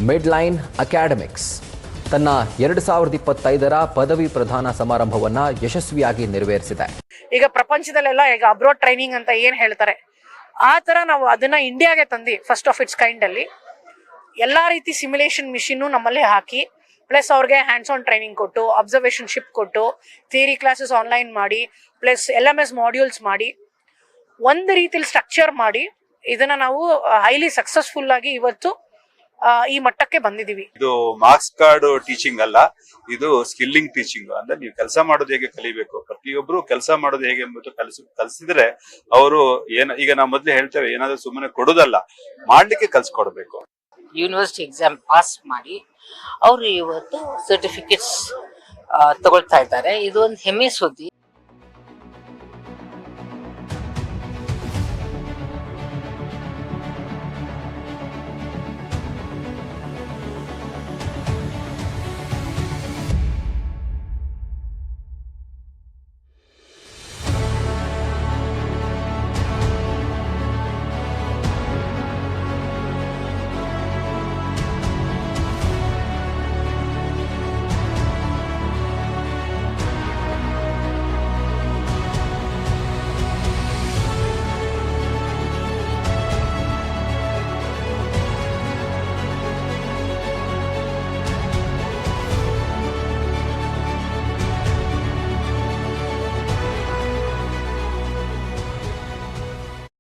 ಮಿಡ್ಲೈನ್ academics ತನ್ನ 2025ರ ಪದವಿ ಪ್ರದಾನ ಸಮಾರಂಭವನ್ನ ಯಶಸ್ವಿಯಾಗಿ ನೆರವೇರಿಸಿದೆ. ಈಗ ಪ್ರಪಂಚದಲ್ಲೆಲ್ಲ ಈಗ ಅಬ್ರಾಡ್ ಟ್ರೈನಿಂಗ್ ಅಂತ ಏನ್ ಹೇಳ್ತಾರೆ, ಆ ತರ ನಾವು ಅದನ್ನ ಇಂಡಿಯಾಗೆ ತಂದು ಫಸ್ಟ್ ಆಫ್ ಇಟ್ಸ್ ಕೈಂಡ್ ಅಲ್ಲಿ ಎಲ್ಲಾ ರೀತಿ ಸಿಮ್ಯುಲೇಷನ್ ಮಿಷಿನ್ ನಮ್ಮಲ್ಲಿ ಹಾಕಿ, ಪ್ಲಸ್ ಅವ್ರಿಗೆ ಹ್ಯಾಂಡ್ಸ್ ಆನ್ ಟ್ರೈನಿಂಗ್ ಕೊಟ್ಟು, ಅಬ್ಸರ್ವೇಷನ್ ಶಿಪ್ ಕೊಟ್ಟು, ಥಿಯರಿ ಕ್ಲಾಸಸ್ ಆನ್ಲೈನ್ ಮಾಡಿ, ಪ್ಲಸ್ LMS ಮಾಡ್ಯೂಲ್ಸ್ ಮಾಡಿ, ಒಂದು ರೀತಿಲಿ ಸ್ಟ್ರಕ್ಚರ್ ಮಾಡಿ ಇದನ್ನ ನಾವು ಹೈಲಿ ಸಕ್ಸಸ್ಫುಲ್ ಆಗಿ ಇವತ್ತು ಈ ಮಟ್ಟಕ್ಕೆ ಬಂದಿದೀವಿ. ಇದು ಮಾರ್ಕ್ಸ್ ಕಾರ್ಡ್ ಟೀಚಿಂಗ್ ಅಲ್ಲ, ಇದು ಸ್ಕಿಲ್ಲಿಂಗ್ ಟೀಚಿಂಗ್. ಅಂದ್ರೆ ನೀವು ಕೆಲಸ ಮಾಡೋದು ಹೇಗೆ ಕಲಿಬೇಕು, ಪ್ರತಿಯೊಬ್ರು ಕೆಲಸ ಮಾಡೋದು ಹೇಗೆ ಎಂಬುದು ಕಲಿಸಿದ್ರೆ ಅವರು ಈಗ ನಾವು ಮೊದ್ಲೇ ಹೇಳ್ತೇವೆ, ಏನಾದ್ರೂ ಸುಮ್ಮನೆ ಕೊಡೋದಲ್ಲ, ಮಾಡ್ಲಿಕ್ಕೆ ಕಲ್ಸ್ಕೊಡ್ಬೇಕು. ಯೂನಿವರ್ಸಿಟಿ ಎಕ್ಸಾಮ್ ಪಾಸ್ ಮಾಡಿ ಅವರು ಇವತ್ತು ಸರ್ಟಿಫಿಕೇಟ್ಸ್ ತಗೊಳ್ತಾ ಇದ್ದಾರೆ. ಇದು ಒಂದು ಹೆಮ್ಮೆ ಸುದ್ದಿ.